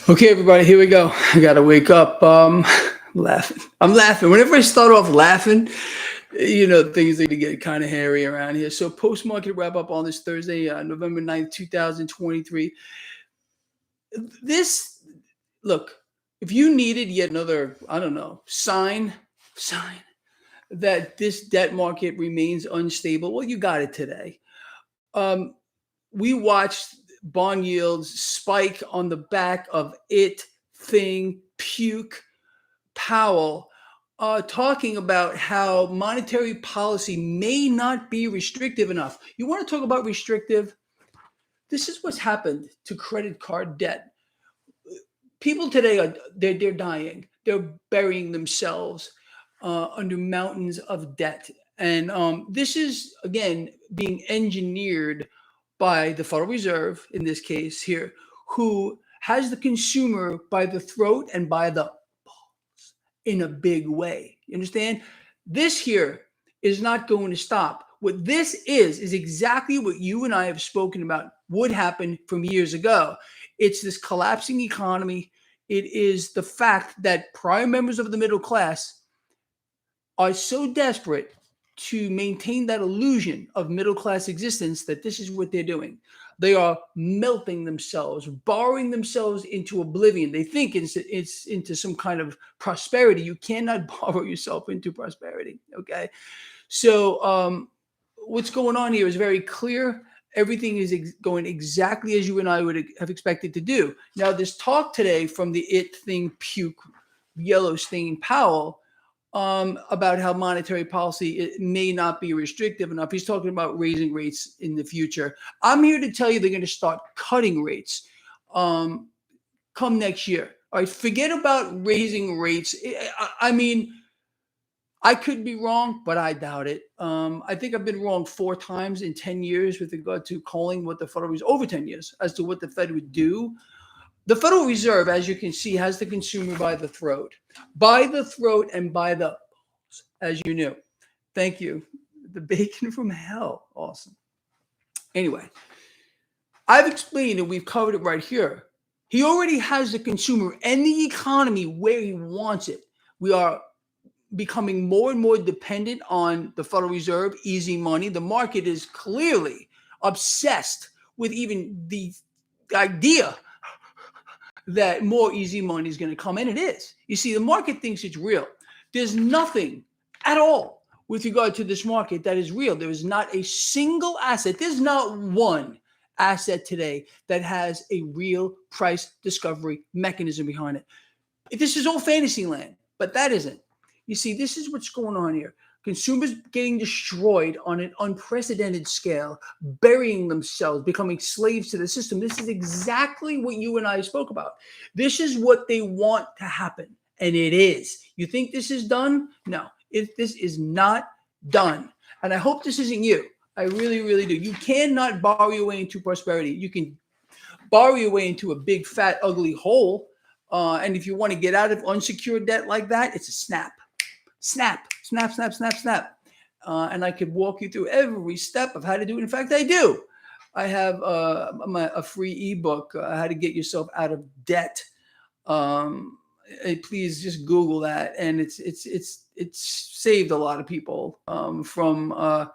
Okay, everybody, here we go. I gotta wake up. Laughing. I'm laughing. Whenever I start off laughing, things are to get kind of hairy around here. So, post market wrap up on this Thursday, November 9th, 2023. This, look, if you needed yet another, I don't know, sign that this debt market remains unstable, well, you got it today. Um, we watched bond yields spike on the back of puke Powell talking about how monetary policy may not be restrictive enough. You want to talk about restrictive? This is what's happened to credit card debt. People today they're dying. They're burying themselves under mountains of debt, and this is again being engineered by the Federal Reserve in this case here, who has the consumer by the throat and by the in a big way. You understand? This here is not going to stop. What this is exactly what you and I have spoken about would happen from years ago. It's this collapsing economy. It is the fact that prior members of the middle class are so desperate to maintain that illusion of middle class existence that this is what they're doing. They are melting themselves, borrowing themselves into oblivion. They think it's into some kind of prosperity. You cannot borrow yourself into prosperity. Okay. So what's going on here is very clear. Everything is going exactly as you and I would have expected to do. Now, this talk today from the puke, yellow stain Powell, about how monetary policy it may not be restrictive enough. He's talking about raising rates in the future. I'm here to tell you they're going to start cutting rates come next year. All right, forget about raising rates. I mean, I could be wrong, but I doubt it. I think I've been wrong 4 times in 10 years with regard to calling what the Federal Reserve, over 10 years, as to what the Fed would do. The Federal Reserve, as you can see, has the consumer by the throat and by the balls, as you knew. Thank you. The bacon from hell. Awesome. Anyway, I've explained and we've covered it right here. He already has the consumer and the economy where he wants it. We are becoming more and more dependent on the Federal Reserve, easy money. The market is clearly obsessed with even the idea that more easy money is going to come in. It is. You see, the market thinks it's real. There's nothing at all with regard to this market that is real. There is not a single asset. There's not one asset today that has a real price discovery mechanism behind it. This is all fantasy land, but that isn't. You see, this is what's going on here. Consumers getting destroyed on an unprecedented scale, burying themselves, becoming slaves to the system. This is exactly what you and I spoke about. This is what they want to happen, and it is. You think this is done? No, this is not done. And I hope this isn't you. I really, really do. You cannot borrow your way into prosperity. You can borrow your way into a big, fat, ugly hole. And if you want to get out of unsecured debt like that, it's a snap. Snap. And I could walk you through every step of how to do it. In fact, I do. I have a free ebook, How to Get Yourself Out of Debt. Please just Google that. And it's saved a lot of people from a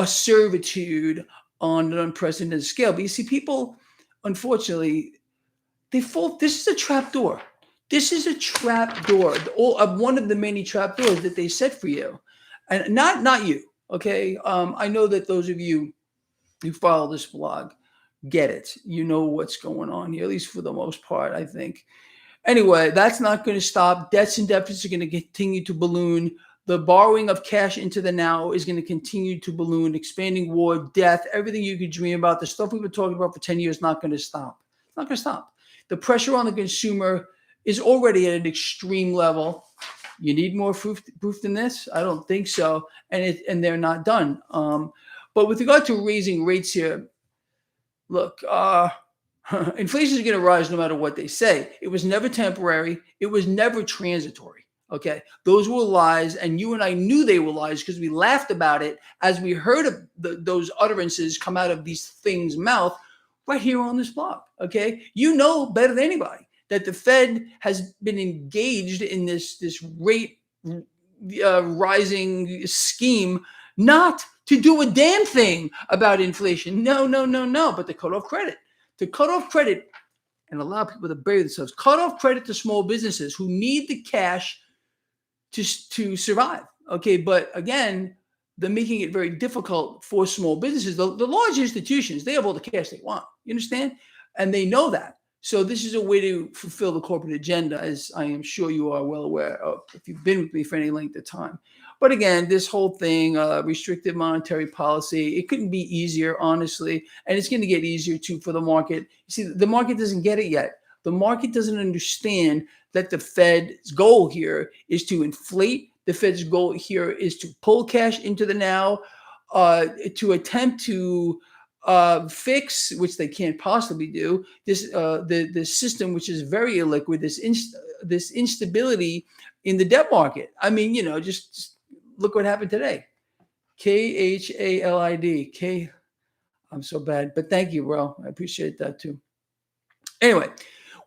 servitude on an unprecedented scale. But you see, people, unfortunately, they fall. This is a trap door. This is a trap door, one of the many trap doors that they set for you, and not you. Okay, I know that those of you who follow this blog get it. You know what's going on here, at least for the most part, I think. Anyway, that's not going to stop. Debts and deficits are going to continue to balloon. The borrowing of cash into the now is going to continue to balloon. Expanding war, death, everything you could dream about, the stuff we've been talking about for 10 years, is not going to stop. It's not going to stop. The pressure on the consumer is already at an extreme level. You need more proof than this? I don't think so. And they're not done. But with regard to raising rates here, look, inflation is going to rise no matter what they say. It was never temporary. It was never transitory. Okay, those were lies, and you and I knew they were lies because we laughed about it as we heard of those utterances come out of these things' mouth right here on this blog. Okay, you know better than anybody that the Fed has been engaged in this rate rising scheme, not to do a damn thing about inflation. No, no, no, no. But to cut off credit, and allow people to bury themselves. Cut off credit to small businesses who need the cash to survive. Okay, but again, they're making it very difficult for small businesses. The large institutions, they have all the cash they want. You understand? And they know that. So this is a way to fulfill the corporate agenda, as I am sure you are well aware of if you've been with me for any length of time. But again, this whole thing, restrictive monetary policy, it couldn't be easier, honestly. And it's going to get easier too for the market. You see, the market doesn't get it yet. The market doesn't understand that the Fed's goal here is to inflate. The Fed's goal here is to pull cash into the now, to attempt to fix, which they can't possibly do, this the system, which is very illiquid, this instability in the debt market. I mean, just look what happened today. KHALID. K. I'm so bad, but thank you, bro. I appreciate that too. Anyway,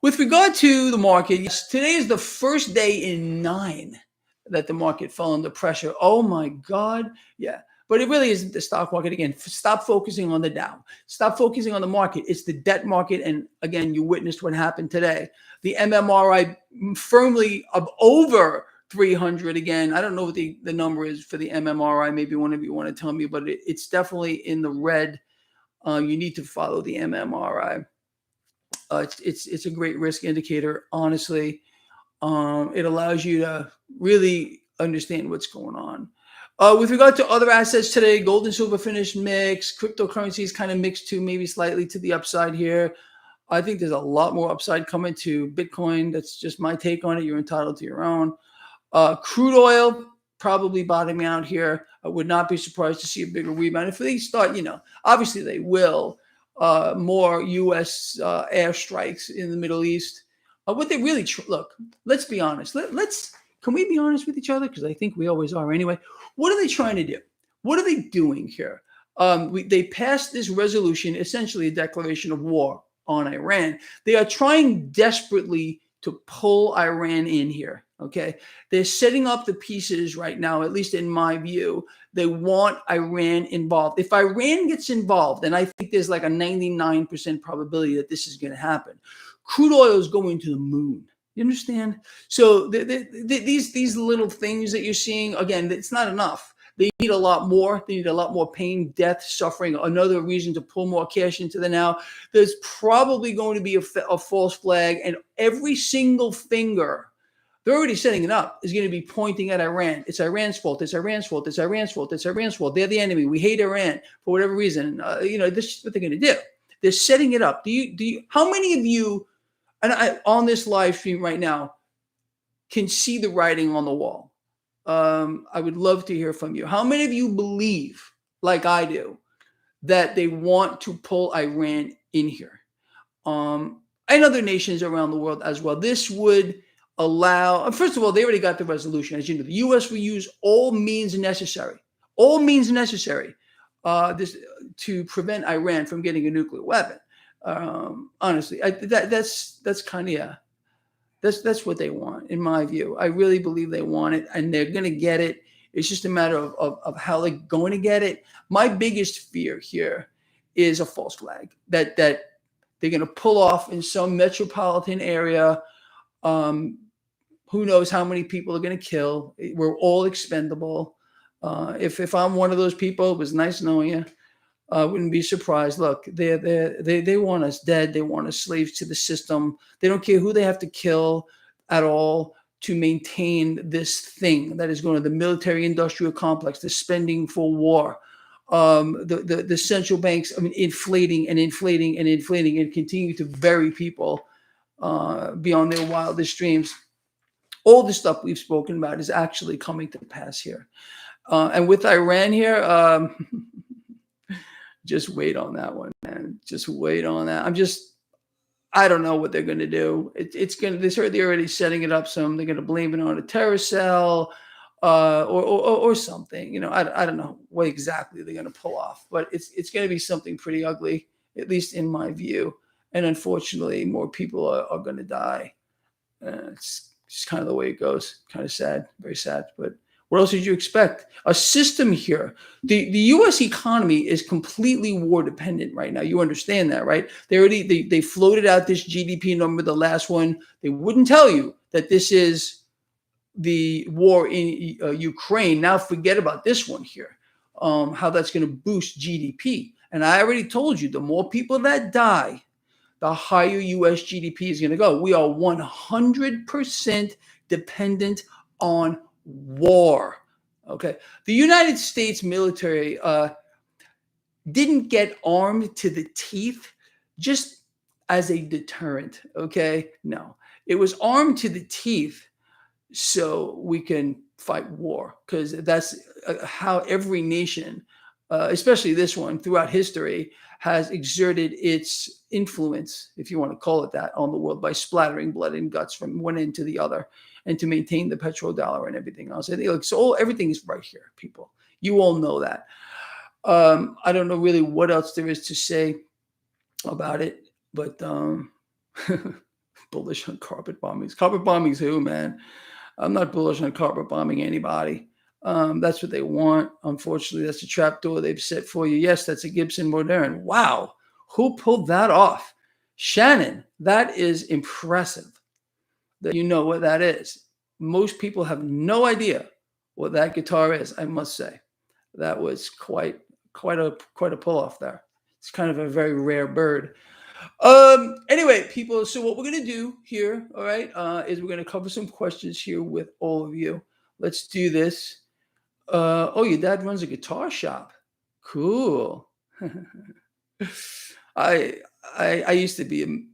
with regard to the market, yes, today is the first day in 9 that the market fell under pressure. Oh my God. Yeah. But it really isn't the stock market. Again, stop focusing on the Dow. Stop focusing on the market. It's the debt market. And again, you witnessed what happened today. The MMRI firmly up over 300 again. I don't know what the number is for the MMRI. Maybe one of you want to tell me, but it's definitely in the red. You need to follow the MMRI. It's a great risk indicator, honestly. It allows you to really understand what's going on. With regard to other assets today, gold and silver finished mixed. Cryptocurrencies kind of mixed too, maybe slightly to the upside here. I think there's a lot more upside coming to Bitcoin. That's just my take on it. You're entitled to your own. Crude oil probably bottoming out here. I would not be surprised to see a bigger rebound. If they start, obviously they will, more U.S. airstrikes in the Middle East. What they really, look, let's be honest. Can we be honest with each other? Because I think we always are anyway. What are they trying to do? What are they doing here? They passed this resolution, essentially a declaration of war on Iran. They are trying desperately to pull Iran in here. Okay. They're setting up the pieces right now, at least in my view. They want Iran involved. If Iran gets involved, and I think there's like a 99% probability that this is going to happen, crude oil is going to the moon. You understand? So these little things that you're seeing, again, it's not enough. They need a lot more. They need a lot more pain, death, suffering, another reason to pull more cash into the now. There's probably going to be a false flag, and every single finger, they're already setting it up, is going to be pointing at Iran. It's Iran's fault. It's Iran's fault. It's Iran's fault. It's Iran's fault. They're the enemy. We hate Iran for whatever reason. This is what they're going to do. They're setting it up. Do you? How many of you, and on this live stream right now, can see the writing on the wall? I would love to hear from you. How many of you believe, like I do, that they want to pull Iran in here? And other nations around the world as well. This would allow, first of all, they already got the resolution. As you know, the U.S. will use all means necessary, this to prevent Iran from getting a nuclear weapon. Honestly, that's kind of, that's what they want, in my view. I really believe they want it, and they're going to get it. It's just a matter of how they're going to get it. My biggest fear here is a false flag that they're going to pull off in some metropolitan area. Who knows how many people are going to kill? We're all expendable. If I'm one of those people, it was nice knowing you. I wouldn't be surprised. Look, they want us dead. They want us slaves to the system. They don't care who they have to kill at all to maintain this thing that is going to the military-industrial complex, the spending for war, the central banks, inflating and continue to bury people beyond their wildest dreams. All the stuff we've spoken about is actually coming to pass here. And with Iran here, just wait on that one, man. Just wait on that. I don't know what they're going to do. They're already setting it up some. They're going to blame it on a terror cell or something. I don't know what exactly they're going to pull off, but it's going to be something pretty ugly, at least in my view. And unfortunately, more people are going to die. It's just kind of the way it goes. Kind of sad, very sad. But what else did you expect? A system here. The U.S. economy is completely war dependent right now. You understand that, right? They floated out this GDP number, the last one. They wouldn't tell you that this is the war in Ukraine. Now forget about this one here. How that's going to boost GDP. And I already told you, the more people that die, the higher U.S. GDP is going to go. We are 100% dependent on war. Okay. The United States military didn't get armed to the teeth just as a deterrent. Okay. No, it was armed to the teeth so we can fight war, because that's how every nation, especially this one, throughout history, has exerted its influence, if you want to call it that, on the world by splattering blood and guts from one end to the other, and to maintain the petrodollar and everything else. So everything is right here, people. You all know that. I don't know really what else there is to say about it, but bullish on carpet bombings. Carpet bombings who, man? I'm not bullish on carpet bombing anybody. That's what they want. Unfortunately, that's a trapdoor they've set for you. Yes, that's a Gibson Modern. Wow. Who pulled that off? Shannon, that is impressive that you know what that is. Most people have no idea what that guitar is, I must say. That was quite a pull off there. It's kind of a very rare bird. Anyway, people, so what we're going to do here, all right, is we're going to cover some questions here with all of you. Let's do this. Oh, your dad runs a guitar shop. Cool. I used to be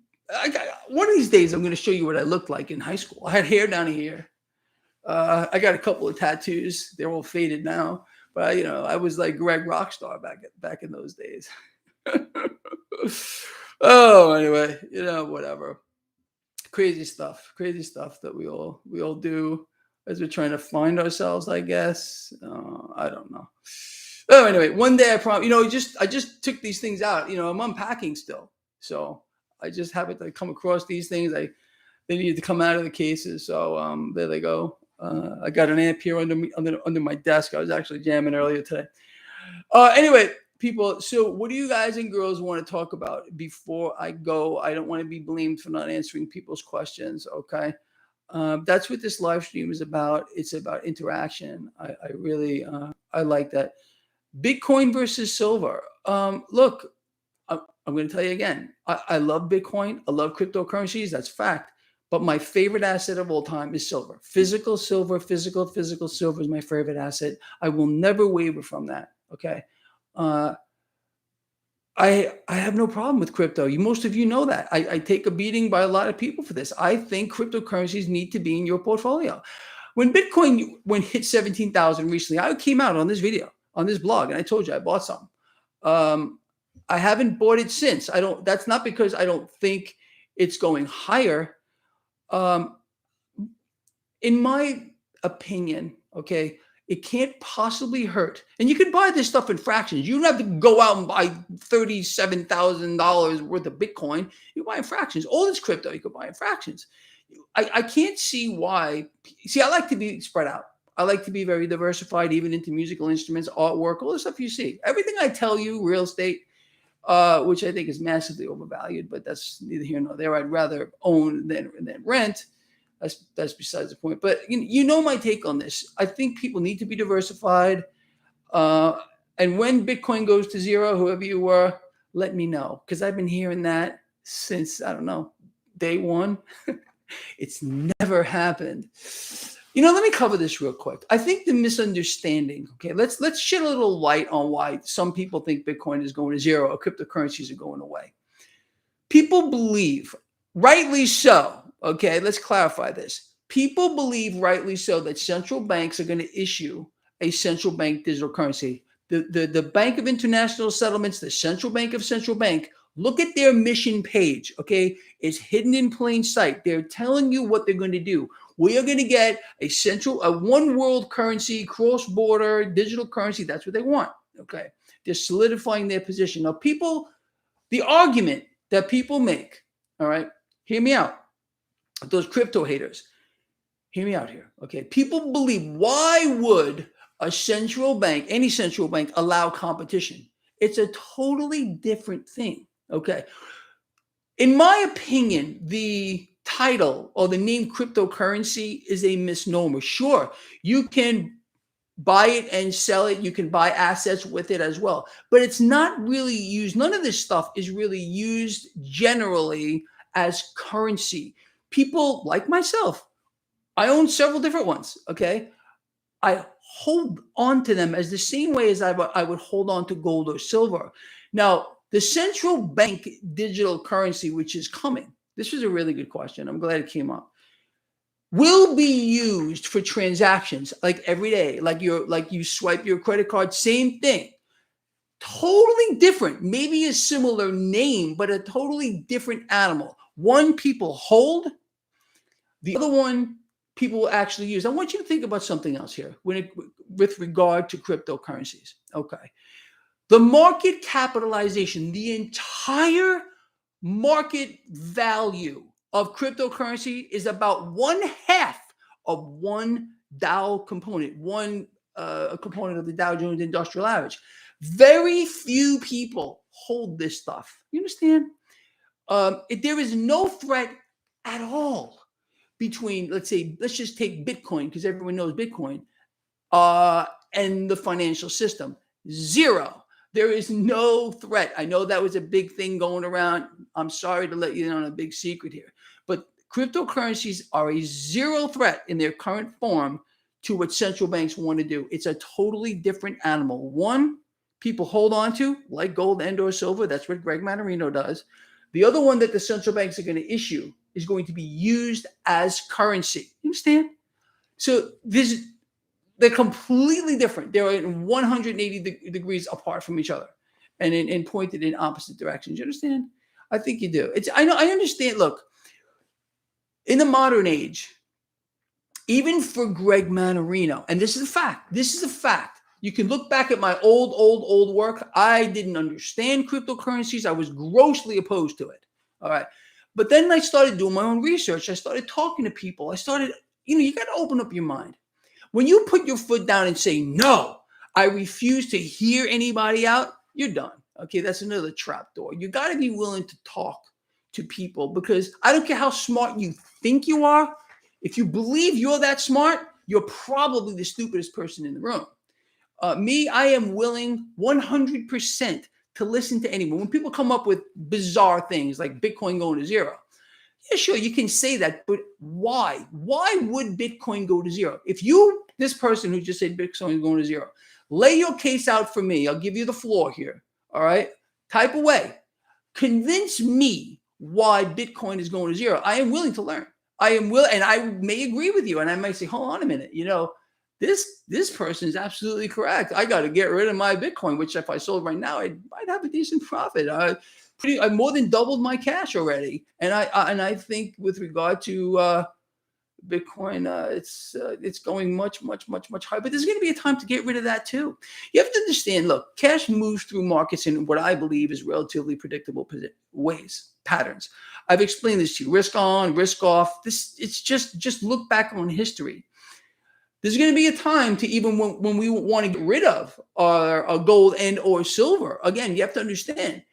one of these days I'm going to show you what I looked like in high school. I had hair down here. I got a couple of tattoos. They're all faded now, but I was like Greg Rockstar back in those days. Oh, anyway, whatever. Crazy stuff that we all do as we're trying to find ourselves, I guess. I don't know. Oh, anyway, one day I just took these things out. I'm unpacking still, so I just happened to come across these things. They needed to come out of the cases, so there they go. I got an amp here under my desk. I was actually jamming earlier today. Anyway, people, so what do you guys and girls want to talk about before I go? I don't want to be blamed for not answering people's questions, okay? That's what this live stream is about. It's about interaction. I really I like that. Bitcoin versus silver. Look, I'm going to tell you again. I love Bitcoin. I love cryptocurrencies. That's fact. But my favorite asset of all time is silver. Physical silver, physical silver is my favorite asset. I will never waver from that. Okay. I have no problem with crypto. Most of you know that. I take a beating by a lot of people for this. I think cryptocurrencies need to be in your portfolio. When Bitcoin hit 17,000 recently, I came out on this video, on this blog, and I told you I bought some. I haven't bought it since. That's not because I don't think it's going higher. In my opinion, okay, it can't possibly hurt. And you can buy this stuff in fractions. You don't have to go out and buy $37,000 worth of Bitcoin. You buy in fractions. All this crypto, you can buy in fractions. I can't see why. See, I like to be spread out. I like to be very diversified, even into musical instruments, artwork, all the stuff you see. Everything I tell you, real estate, which I think is massively overvalued, but that's neither here nor there. I'd rather own than rent. That's besides the point. But you know my take on this. I think people need to be diversified. And when Bitcoin goes to zero, whoever you were, let me know. Because I've been hearing that since, I don't know, day one. It's never happened. Let me cover this real quick. I think the misunderstanding, okay, let's shed a little light on why some people think Bitcoin is going to zero or cryptocurrencies are going away. People believe, rightly so, okay, let's clarify this. People believe, rightly so, that central banks are going to issue a central bank digital currency. The Bank of International Settlements, the central bank of central bank, look at their mission page, okay? It's hidden in plain sight. They're telling you what they're going to do. We are going to get a one world currency, cross-border digital currency. That's what they want, okay? They're solidifying their position. Now, people, the argument that people make, all right, hear me out, those crypto haters, hear me out here, okay? People believe, why would a central bank, any central bank, allow competition? It's a totally different thing, okay? In my opinion, the title or the name cryptocurrency is a misnomer. Sure, you can buy it and sell it. You can buy assets with it as well. But it's not really used. None of this stuff is really used generally as currency. People like myself, I own several different ones. Okay. I hold on to them as the same way as I would hold on to gold or silver. Now, the central bank digital currency, which is coming, this was a really good question. I'm glad it came up, will be used for transactions like every day, like you swipe your credit card, same thing. Totally different, maybe a similar name, but a totally different animal. One people hold, the other one people will actually use. I want you to think about something else here with regard to cryptocurrencies. Okay. The market capitalization, the entire market value of cryptocurrency is about one half of one Dow component, one a component of the Dow Jones Industrial Average. Very few people hold this stuff. You understand? There is no threat at all between, let's just take Bitcoin, because everyone knows Bitcoin, and the financial system. Zero. There is no threat. I know that was a big thing going around. I'm sorry to let you in on a big secret here, but cryptocurrencies are a zero threat in their current form to what central banks want to do. It's a totally different animal. One, people hold on to, like gold and or silver. That's what Greg Mannarino does. The other one that the central banks are going to issue is going to be used as currency. You understand? So they're completely different. They're in 180 degrees apart from each other and pointed in opposite directions. You understand? I think you do. I understand. Look, in the modern age, even for Greg Mannarino, and this is a fact. You can look back at my old work. I didn't understand cryptocurrencies. I was grossly opposed to it. All right. But then I started doing my own research. I started talking to people. You got to open up your mind. When you put your foot down and say, no, I refuse to hear anybody out, you're done. Okay, that's another trap door. You got to be willing to talk to people, because I don't care how smart you think you are. If you believe you're that smart, you're probably the stupidest person in the room. I am willing 100% to listen to anyone. When people come up with bizarre things like Bitcoin going to zero, yeah, sure, you can say that, but why? Why would Bitcoin go to zero? If this person who just said Bitcoin is going to zero, lay your case out for me. I'll give you the floor here. All right? Type away. Convince me why Bitcoin is going to zero. I am willing to learn. And I may agree with you. And I might say, hold on a minute. This person is absolutely correct. I got to get rid of my Bitcoin, which if I sold right now, I might have a decent profit. I more than doubled my cash already, and I think with regard to Bitcoin, it's going much higher. But there's going to be a time to get rid of that too. You have to understand. Look, cash moves through markets in what I believe is relatively predictable patterns. I've explained this to you: risk on, risk off. It's just look back on history. There's going to be a time to even when we want to get rid of our gold and or silver. Again, you have to understand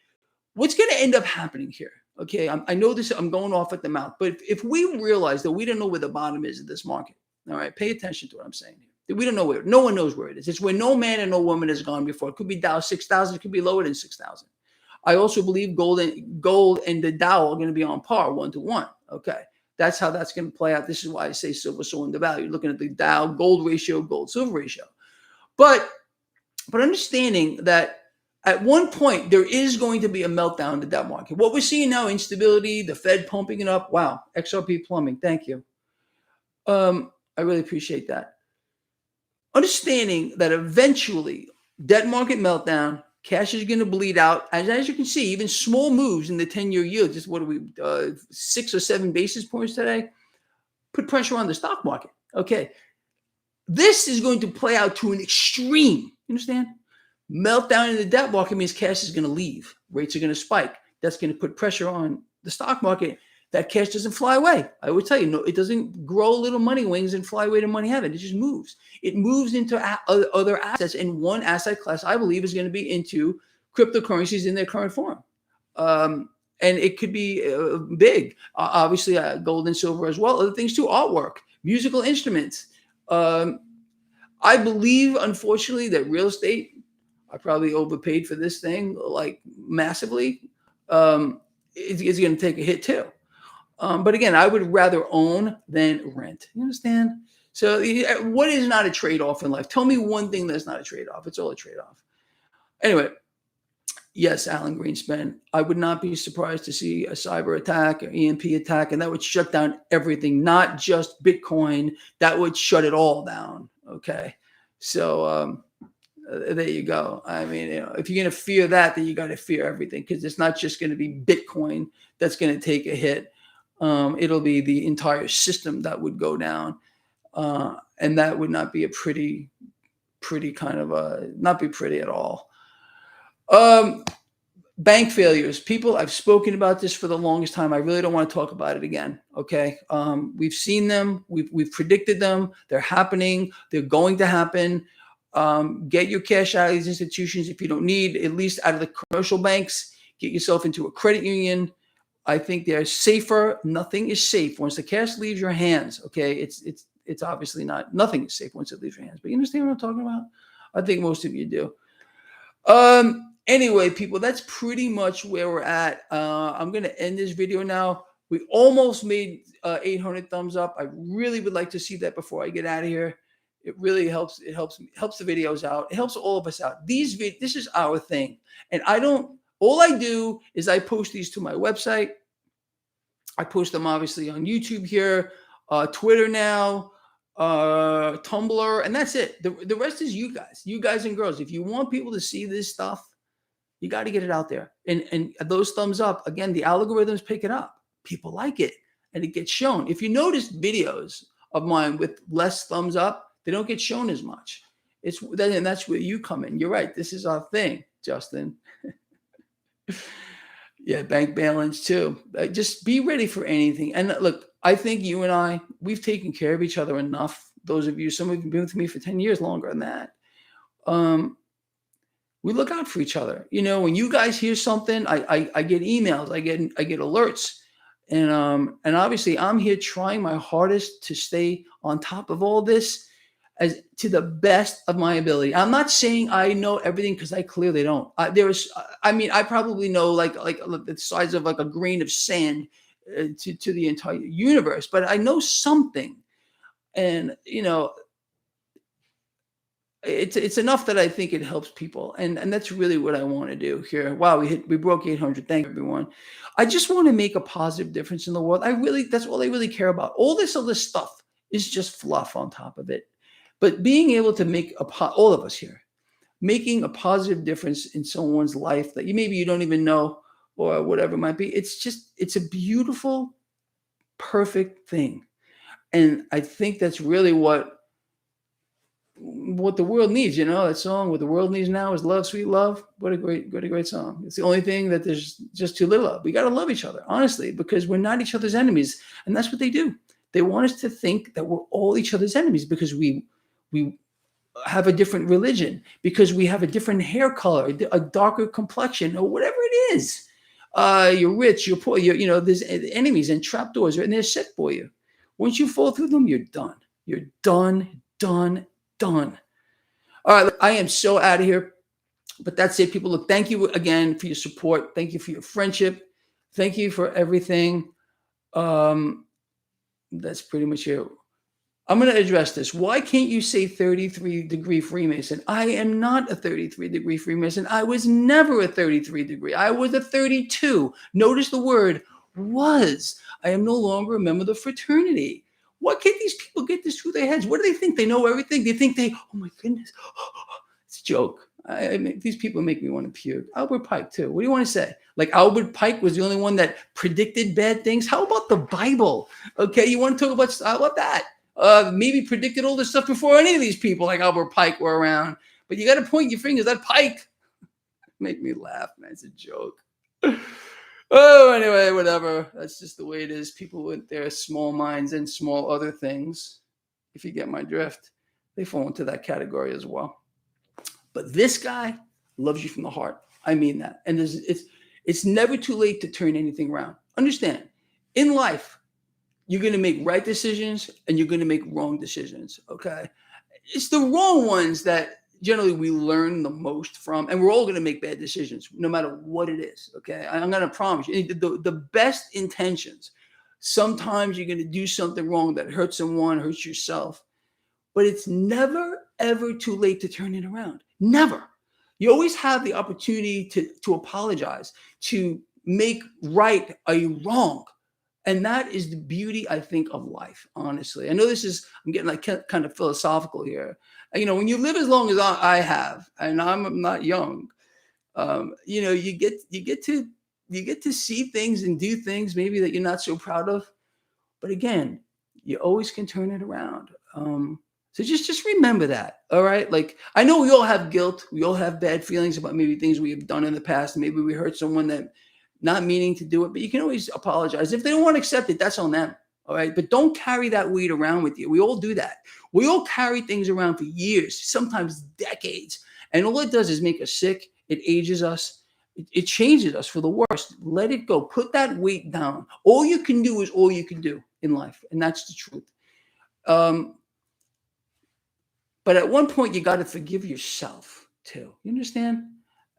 what's going to end up happening here. Okay, I know this. I'm going off at the mouth, but if we realize that we don't know where the bottom is in this market, all right, pay attention to what I'm saying here. We don't know where. No one knows where it is. It's where no man and no woman has gone before. It could be Dow 6,000. It could be lower than 6,000. I also believe gold and the Dow are going to be on par 1-to-1. Okay. That's how that's going to play out. This is why I say silver so undervalued. Looking at the Dow gold ratio, gold silver ratio. But understanding that at one point there is going to be a meltdown in the debt market. What we're seeing now, instability, the Fed pumping it up. Wow, XRP plumbing. Thank you. I really appreciate that. Understanding that eventually debt market meltdown, cash is going to bleed out. As you can see, even small moves in the 10-year yield, just 6 or 7 basis points today, put pressure on the stock market. Okay. This is going to play out to an extreme. You understand? Meltdown in the debt market means cash is going to leave. Rates are going to spike. that's going to put pressure on the stock market, that cash doesn't fly away. I would tell you, no, it doesn't grow little money wings and fly away to money heaven. It just moves. It moves into other assets. And one asset class, I believe, is going to be into cryptocurrencies in their current form. And it could be big. Obviously, gold and silver as well. Other things too, artwork, musical instruments. I believe, unfortunately, that real estate, I probably overpaid for this thing like massively. It's going to take a hit too. But again, I would rather own than rent. You understand? So what is not a trade-off in life? Tell me one thing that's not a trade-off. It's all a trade-off. Anyway, yes, Alan Greenspan, I would not be surprised to see a cyber attack or EMP attack, and that would shut down everything, not just Bitcoin. That would shut it all down. Okay. So there you go. I mean, if you're going to fear that, then you got to fear everything, because it's not just going to be Bitcoin that's going to take a hit. It'll be the entire system that would go down. And that would not be a pretty kind of not be pretty at all. Bank failures. People, I've spoken about this for the longest time. I really don't want to talk about it again. Okay. We've seen them. We've predicted them. They're happening. They're going to happen. Get your cash out of these institutions. If you don't need, at least out of the commercial banks, get yourself into a credit union. I think they're safer. Nothing is safe once the cash leaves your hands. Okay. It's obviously not, nothing is safe once it leaves your hands, but you understand what I'm talking about? I think most of you do. Anyway, people, that's pretty much where we're at. I'm going to end this video now. We almost made 800 thumbs up. I really would like to see that before I get out of here. It really helps. It helps the videos out. It helps all of us out. This is our thing. And all I do is I post these to my website. I post them obviously on YouTube here, Twitter now, Tumblr, and that's it. The rest is you guys and girls. If you want people to see this stuff, you got to get it out there. And those thumbs up, again, the algorithms pick it up. People like it, and it gets shown. If you notice videos of mine with less thumbs up, they don't get shown as much. And that's where you come in. You're right. This is our thing, Justin. Yeah, bank balance too. Just be ready for anything. And look, I think you and we've taken care of each other enough. Those of you, some of you have been with me for 10 years, longer than that. We look out for each other. You know, when you guys hear something, I get emails, I get alerts. And obviously I'm here trying my hardest to stay on top of all this as to the best of my ability. I'm not saying I know everything, because I clearly don't. I probably know like the size of like a grain of sand to the entire universe, but I know something. And, you know, it's enough that I think it helps people. And that's really what I want to do here. Wow, we broke 800. Thank you, everyone. I just want to make a positive difference in the world. That's all I really care about. All this other stuff is just fluff on top of it. But being able to make all of us here, making a positive difference in someone's life that maybe you don't even know or whatever it might be, it's a beautiful, perfect thing. And I think that's really what the world needs. You know, that song, "What the World Needs Now Is Love, Sweet Love." What a great song. It's the only thing that there's just too little of. We got to love each other, honestly, because we're not each other's enemies. And that's what they do. They want us to think that we're all each other's enemies because we have a different religion, because we have a different hair color, a darker complexion, or whatever it is. You're rich, you're poor, there's enemies and trapdoors, and they're set for you. Once you fall through them, you're done. You're done. All right, I am so out of here. But that's it, people. Look, thank you again for your support. Thank you for your friendship. Thank you for everything. That's pretty much it. I'm going to address this. Why can't you say 33-degree Freemason? I am not a 33-degree Freemason. I was never a 33-degree. I was a 32. Notice the word was. I am no longer a member of the fraternity. Why can't these people get this through their heads? What do they think? They know everything? They think oh my goodness. It's a joke. I mean, these people make me want to puke. Albert Pike, too. What do you want to say? Like Albert Pike was the only one that predicted bad things? How about the Bible? Okay, you want to talk about, how about that? Maybe predicted all this stuff before any of these people like Albert Pike were around. But you got to point your fingers at Pike. Make me laugh, man. It's a joke. Oh, anyway, whatever. That's just the way it is. People with their small minds and small other things, if you get my drift, they fall into that category as well. But this guy loves you from the heart. I mean that. And it's never too late to turn anything around. Understand, in life, you're going to make right decisions and you're going to make wrong decisions. Okay. It's the wrong ones that generally we learn the most from, and we're all going to make bad decisions no matter what it is. Okay. I'm going to promise you the best intentions. Sometimes you're going to do something wrong that hurts someone, hurts yourself, but it's never, ever too late to turn it around. Never. You always have the opportunity to apologize, to make right a wrong. And that is the beauty, I think, of life, honestly. I know I'm getting like kind of philosophical here. When you live as long as I have, and I'm not young, you get to see things and do things maybe that you're not so proud of. But again, you always can turn it around. So just remember that. All right. Like, I know we all have guilt. We all have bad feelings about maybe things we have done in the past. Maybe we hurt someone that not meaning to do it, but you can always apologize. If they don't want to accept it, that's on them. All right. But don't carry that weight around with you. We all do that. We all carry things around for years, sometimes decades. And all it does is make us sick. It ages us. It changes us for the worst. Let it go. Put that weight down. All you can do is all you can do in life. And that's the truth. But at one point, you got to forgive yourself too. You understand?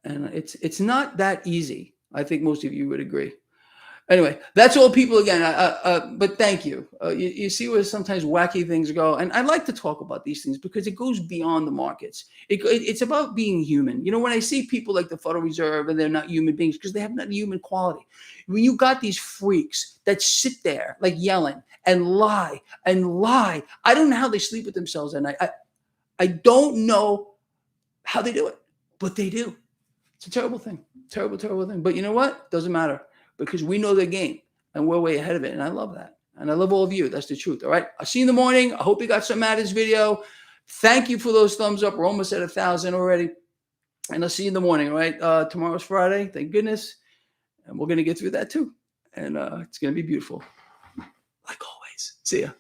And it's not that easy. I think most of you would agree. Anyway, that's all, people. Again, but thank you. You see where sometimes wacky things go, and I like to talk about these things because it goes beyond the markets. It's about being human. When I see people like the Federal Reserve and they're not human beings because they have not human quality. When you got these freaks that sit there like yelling and lie and lie, I don't know how they sleep with themselves at night. I don't know how they do it, but they do. It's a terrible thing. Terrible, terrible thing. But you know what? Doesn't matter because we know the game and we're way ahead of it. And I love that. And I love all of you. That's the truth. All right. I'll see you in the morning. I hope you got some out of this video. Thank you for those thumbs up. We're almost at 1,000 already. And I'll see you in the morning. All right. Tomorrow's Friday. Thank goodness. And we're going to get through that too. And it's going to be beautiful. Like always. See ya.